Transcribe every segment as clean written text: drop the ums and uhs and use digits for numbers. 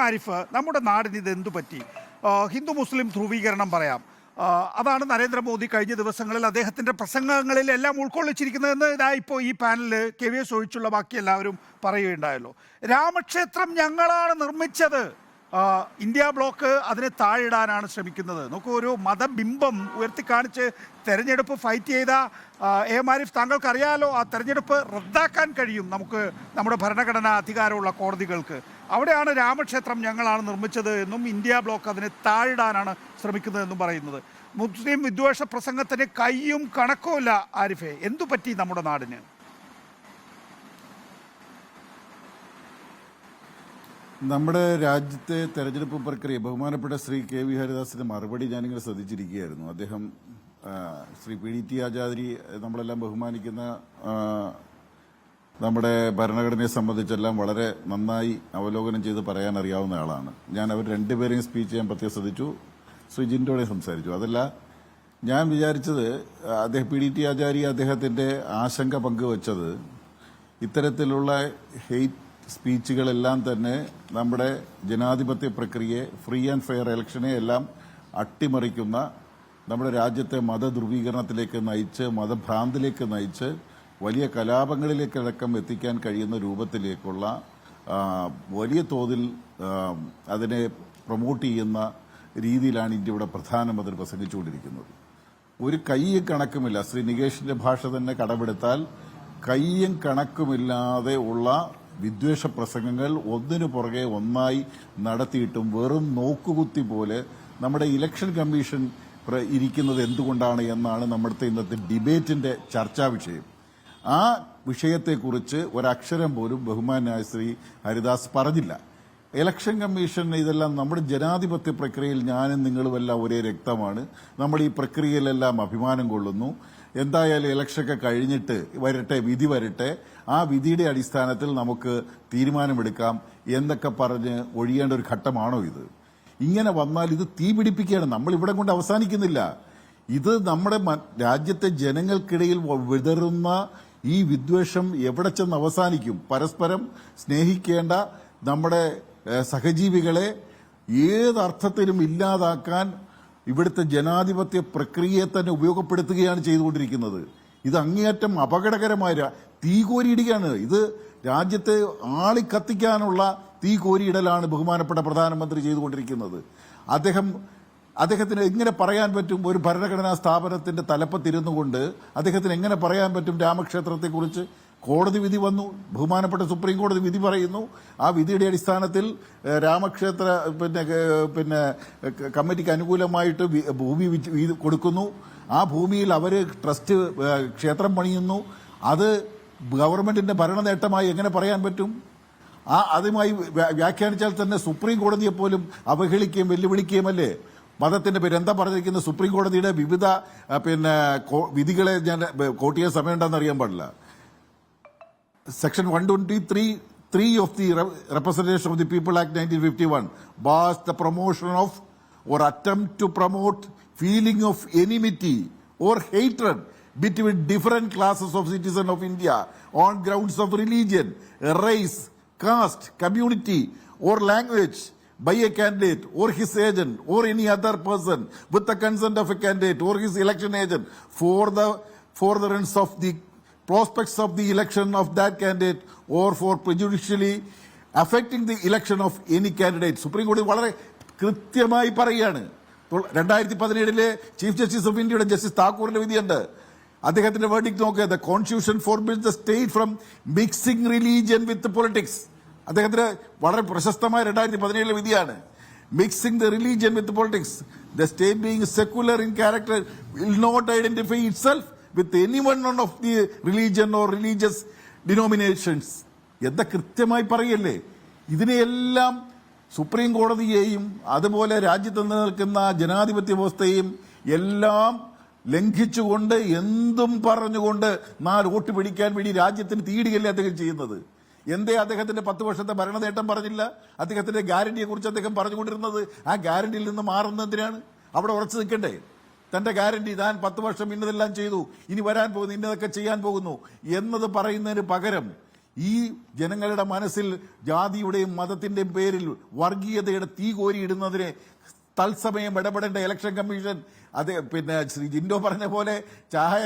ആരിഫ്, നമ്മുടെ നാടിന് ഇത് എന്തു പറ്റി? ഹിന്ദു മുസ്ലിം ധ്രുവീകരണം പറയാം. അതാണ് നരേന്ദ്രമോദി കഴിഞ്ഞ ദിവസങ്ങളിൽ അദ്ദേഹത്തിൻ്റെ പ്രസംഗങ്ങളിലെല്ലാം ഉൾക്കൊള്ളിച്ചിരിക്കുന്നതെന്ന് ഇതാ ഇപ്പോൾ ഈ പാനലിൽ KVS ഒഴിച്ചുള്ള ബാക്കി എല്ലാവരും പറയുകയുണ്ടായല്ലോ. രാമക്ഷേത്രം ഞങ്ങളാണ് നിർമ്മിച്ചത്, ഇന്ത്യ ബ്ലോക്ക് അതിനെ താഴിടാനാണ് ശ്രമിക്കുന്നത്. നോക്കൂ, ഒരു മതബിംബം ഉയർത്തിക്കാണിച്ച് തെരഞ്ഞെടുപ്പ് ഫൈറ്റ് ചെയ്ത ആരിഫ്, താങ്കൾക്കറിയാലോ ആ തെരഞ്ഞെടുപ്പ് റദ്ദാക്കാൻ കഴിയും നമുക്ക് നമ്മുടെ ഭരണഘടനാ അധികാരമുള്ള കോടതികൾക്ക്. അവിടെയാണ് രാമക്ഷേത്രം ഞങ്ങളാണ് നിർമ്മിച്ചത് എന്നും ഇന്ത്യ ബ്ലോക്ക് അതിനെ താഴിടാനാണ് ശ്രമിക്കുന്നതെന്നും പറയുന്നത്. മുസ്ലിം വിദ്വേഷ പ്രസംഗത്തിന് കയ്യും കണക്കുമില്ല ആരിഫെ. എന്തു പറ്റി നമ്മുടെ നാടിന്? നമ്മുടെ രാജ്യത്തെ തെരഞ്ഞെടുപ്പ് പ്രക്രിയ ബഹുമാനപ്പെട്ട ശ്രീ KV ഹരിദാസിന്റെ മറുപടി ഞാനിങ്ങനെ ശ്രദ്ധിച്ചിരിക്കുകയായിരുന്നു. അദ്ദേഹം ശ്രീ PDT ആചാര്യ നമ്മളെല്ലാം ബഹുമാനിക്കുന്ന നമ്മുടെ ഭരണഘടനയെ സംബന്ധിച്ചെല്ലാം വളരെ നന്നായി അവലോകനം ചെയ്ത് പറയാൻ അറിയാവുന്ന ആളാണ്. ഞാൻ അവർ രണ്ടുപേരെയും സ്പീച്ച് ഞാൻ പ്രത്യേകം ശ്രദ്ധിച്ചു. ശ്രീ ജിൻഡോടെ സംസാരിച്ചു. അതല്ല, ഞാൻ വിചാരിച്ചത് അദ്ദേഹം PDT ആചാര്യ അദ്ദേഹത്തിന്റെ ആശങ്ക പങ്കുവച്ചത് ഇത്തരത്തിലുള്ള ഹെയ്റ്റ് സ്പീച്ചുകളെല്ലാം തന്നെ നമ്മുടെ ജനാധിപത്യ പ്രക്രിയയെ, ഫ്രീ ആൻഡ് ഫെയർ ഇലക്ഷനെ എല്ലാം അട്ടിമറിക്കുന്ന, നമ്മുടെ രാജ്യത്തെ മതധ്രുവീകരണത്തിലേക്ക് നയിച്ച്, മതഭ്രാന്തിലേക്ക് നയിച്ച്, വലിയ കലാപങ്ങളിലേക്കടക്കം എത്തിക്കാൻ കഴിയുന്ന രൂപത്തിലേക്കുള്ള വലിയ തോതിൽ അതിനെ പ്രൊമോട്ട് ചെയ്യുന്ന രീതിയിലാണ് ഇന്ത്യയുടെ പ്രധാനമന്ത്രി പ്രസംഗിച്ചുകൊണ്ടിരിക്കുന്നത്. ഒരു കയ്യും കണക്കുമില്ല. ശ്രീ നികേഷിന്റെ ഭാഷ തന്നെ കടമെടുത്താൽ കയ്യും കണക്കുമില്ലാതെ ഉള്ള വിദ്വേഷ പ്രസംഗങ്ങൾ ഒന്നിനു പുറകെ ഒന്നായി നടത്തിയിട്ടും വെറും നോക്കുകുത്തി പോലെ നമ്മുടെ ഇലക്ഷൻ കമ്മീഷൻ ഇരിക്കുന്നത് എന്തുകൊണ്ടാണ് എന്നാണ് നമ്മുടെ ഇന്നത്തെ ഡിബേറ്റിന്റെ ചർച്ചാ വിഷയം. ആ വിഷയത്തെക്കുറിച്ച് ഒരക്ഷരം പോലും ബഹുമാനായ ശ്രീ ഹരിദാസ് പറഞ്ഞില്ല. ഇലക്ഷൻ കമ്മീഷൻ ഇതെല്ലാം നമ്മുടെ ജനാധിപത്യ പ്രക്രിയയിൽ ഞാനും നിങ്ങളുമെല്ലാം ഒരേ രക്തമാണ്. നമ്മൾ ഈ പ്രക്രിയയിലെല്ലാം അഭിമാനം കൊള്ളുന്നു. എന്തായാലും ഇലക്ഷനൊക്കെ കഴിഞ്ഞിട്ട് വരട്ടെ, വിധി വരട്ടെ, ആ വിധിയുടെ അടിസ്ഥാനത്തിൽ നമുക്ക് തീരുമാനമെടുക്കാം എന്നൊക്കെ പറഞ്ഞ് ഒഴിയേണ്ട ഒരു ഘട്ടമാണോ ഇത്? ഇങ്ങനെ വന്നാൽ ഇത് തീ പിടിപ്പിക്കുകയാണ്. നമ്മൾ ഇവിടെ കൊണ്ട് അവസാനിക്കുന്നില്ല. ഇത് നമ്മുടെ രാജ്യത്തെ ജനങ്ങൾക്കിടയിൽ വിതറുന്ന ഈ വിദ്വേഷം എവിടെ ചെന്ന് അവസാനിക്കും? പരസ്പരം സ്നേഹിക്കേണ്ട നമ്മുടെ സഹജീവികളെ ഏതർത്ഥത്തിലും ഇല്ലാതാക്കാൻ ഇവിടുത്തെ ജനാധിപത്യ പ്രക്രിയയെ തന്നെ ഉപയോഗപ്പെടുത്തുകയാണ് ചെയ്തുകൊണ്ടിരിക്കുന്നത്. ഇത് അങ്ങേയറ്റം അപകടകരമായ തീ കോരിയിടുകയാണ്. ഇത് രാജ്യത്തെ ആളിക്കത്തിക്കാനുള്ള തീ കോരിയിടലാണ് ബഹുമാനപ്പെട്ട പ്രധാനമന്ത്രി ചെയ്തുകൊണ്ടിരിക്കുന്നത്. അദ്ദേഹത്തിന് എങ്ങനെ പറയാൻ പറ്റും? ഒരു ഭരണഘടനാ സ്ഥാപനത്തിന്റെ തലപ്പത്തിരുന്നു കൊണ്ട് അദ്ദേഹത്തിന് എങ്ങനെ പറയാൻ പറ്റും രാമക്ഷേത്രത്തെക്കുറിച്ച്? കോടതി വിധി വന്നു, ബഹുമാനപ്പെട്ട സുപ്രീം കോടതി വിധി പറയുന്നു. ആ വിധിയുടെ അടിസ്ഥാനത്തിൽ രാമക്ഷേത്ര പിന്നെ കമ്മിറ്റിക്ക് അനുകൂലമായിട്ട് ഭൂമി കൊടുക്കുന്നു. ആ ഭൂമിയിൽ അവർ ട്രസ്റ്റ് ക്ഷേത്രം പണിയുന്നു. അത് ഗവൺമെന്റിന്റെ ഭരണ നേട്ടമായി എങ്ങനെ പറയാൻ പറ്റും? അതുമായി വ്യാഖ്യാനിച്ചാൽ തന്നെ സുപ്രീം കോടതിയെ പോലും അവഹേളിക്കുകയും വെല്ലുവിളിക്കുകയുമല്ലേ? മതത്തിന്റെ പേര് എന്താ പറഞ്ഞിരിക്കുന്നത്? സുപ്രീം കോടതിയുടെ വിവിധ വിധികളെ ഞാൻ കോട്ട് ചെയ്യാൻ സമയമുണ്ടെന്ന് അറിയാൻ പാടില്ല. Section 123(3) of the Representation of the People Act 1951 bars the promotion of or attempt to promote feeling of enmity or hatred between different classes of citizens of India on grounds of religion, race, caste, community or language by a candidate or his agent or any other person with the consent of a candidate or his election agent for the furtherance of the prospects of the election of that candidate or for prejudicially affecting the election of any candidate. Supreme കോടതി വളരെ കൃത്യമായി പറയുകയാണ്. 2017 chief justice of ഇന്ത്യയുടെ justice താക്കൂറിന്റെ വിധിയുണ്ട്. അദ്ദേഹത്തിന്റെ verdict നോക്കുക. The constitution forbids the state from mixing religion with politics. അദ്ദേഹത്തിന് വളരെ പ്രശസ്തമായ 2017 വിധിയാണ്. Mixing the religion with politics. The state being secular in character will not identify itself with anyone of the religion or religious denominations. എന്താ കൃത്യമായി പറയല്ലേ? ഇതിനെയെല്ലാം supreme കോടതിയെയും അതുപോലെ രാജ്യത്ത് നിലനിൽക്കുന്ന ജനാധിപത്യ വ്യവസ്ഥയെയും എല്ലാം ലംഘിച്ചുകൊണ്ട് എന്തും പറഞ്ഞുകൊണ്ട് 4 വോട്ട് പിടിക്കാൻ വേണ്ടി രാജ്യത്തിന് തീടുകയല്ലേ അദ്ദേഹം ചെയ്യുന്നത്? എന്തേ അദ്ദേഹത്തിന്റെ 10 വർഷത്തെ ഭരണ നേട്ടം പറഞ്ഞില്ല? അദ്ദേഹത്തിന്റെ ഗ്യാരണ്ടിയെ കുറിച്ച് അദ്ദേഹം പറഞ്ഞുകൊണ്ടിരുന്നത് ആ ഗ്യാരണ്ടിയിൽ നിന്ന് മാറുന്നതിനാണ്. അവിടെ ഉറച്ചു നിൽക്കണ്ടേ? തന്റെ ഗ്യാരണ്ടി, താൻ 10 വർഷം ഇന്നതെല്ലാം ചെയ്തു, ഇനി വരാൻ പോകുന്നു, ഇന്നതൊക്കെ ചെയ്യാൻ പോകുന്നു എന്നത് പറയുന്നതിന് പകരം ഈ ജനങ്ങളുടെ മനസ്സിൽ ജാതിയുടെയും മതത്തിന്റെയും പേരിൽ വർഗീയതയുടെ തീ കോരിയിടുന്നതിനെ തത്സമയം ഇടപെടേണ്ട ഇലക്ഷൻ കമ്മീഷൻ അത് പിന്നെ ശ്രീ ജിൻഡോ പറഞ്ഞ പോലെ ചായ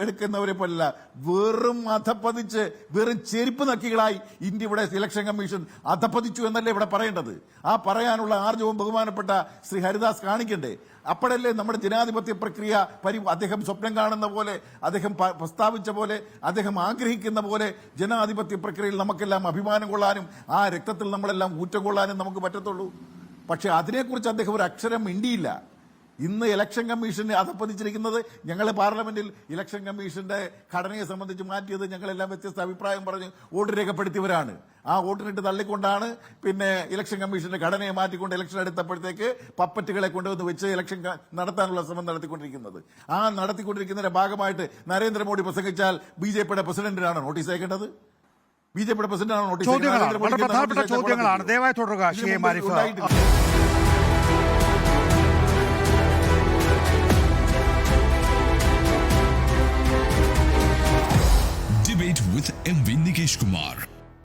എടുക്കുന്നവരെ പോലല്ല, വെറും അധപ്പതിച്ച് വെറും ചെരുപ്പ് നക്കികളായി ഇന്ത്യയുടെ ഇലക്ഷൻ കമ്മീഷൻ അധപ്പതിച്ചു എന്നല്ലേ ഇവിടെ പറയേണ്ടത്. ആ പറയാനുള്ള ആർജവും ബഹുമാനപ്പെട്ട ശ്രീ ഹരിദാസ് കാണിക്കണ്ടേ? അപ്പോഴല്ലേ നമ്മുടെ ജനാധിപത്യ പ്രക്രിയ അദ്ദേഹം സ്വപ്നം കാണുന്ന പോലെ, അദ്ദേഹം പ്രസ്താവിച്ച പോലെ, അദ്ദേഹം ആഗ്രഹിക്കുന്ന പോലെ ജനാധിപത്യ പ്രക്രിയയിൽ നമുക്കെല്ലാം അഭിമാനം കൊള്ളാനും ആ രക്തത്തിൽ നമ്മളെല്ലാം ഊറ്റം കൊള്ളാനും നമുക്ക് പറ്റത്തുള്ളൂ. പക്ഷെ അതിനെക്കുറിച്ച് അദ്ദേഹം ഒരു അക്ഷരം മിണ്ടിയില്ല. ഇന്ന് ഇലക്ഷൻ കമ്മീഷന് അധപ്പതിച്ചിരിക്കുന്നത്, ഞങ്ങൾ പാർലമെന്റിൽ ഇലക്ഷൻ കമ്മീഷന്റെ ഘടനയെ സംബന്ധിച്ച് മാറ്റിയത് ഞങ്ങളെല്ലാം വ്യത്യസ്ത അഭിപ്രായം പറഞ്ഞ് വോട്ട് രേഖപ്പെടുത്തിയവരാണ്. ആ വോട്ടിനിട്ട് തള്ളിക്കൊണ്ടാണ് പിന്നെ ഇലക്ഷൻ കമ്മീഷന്റെ ഘടനയെ മാറ്റിക്കൊണ്ട് ഇലക്ഷൻ എടുത്തപ്പോഴത്തേക്ക് പപ്പറ്റുകളെ കൊണ്ടുവന്ന് വെച്ച് ഇലക്ഷൻ നടത്താനുള്ള ശ്രമം നടത്തിക്കൊണ്ടിരിക്കുന്നത്. ആ നടത്തിക്കൊണ്ടിരിക്കുന്നതിന്റെ ഭാഗമായിട്ട് നരേന്ദ്രമോദി പ്രസംഗിച്ചാൽ BJPയുടെ പ്രസിഡന്റിനാണ് നോട്ടീസ് അയക്കേണ്ടത്? BJPയുടെ പ്രസിഡന്റാണ് നോട്ടീസ്? വളരെ പ്രധാനപ്പെട്ട ചോദ്യങ്ങളാണ്. ദയവായി തുടരുക Shri മാരിഫ്. Debate with MV Nikesh Kumar.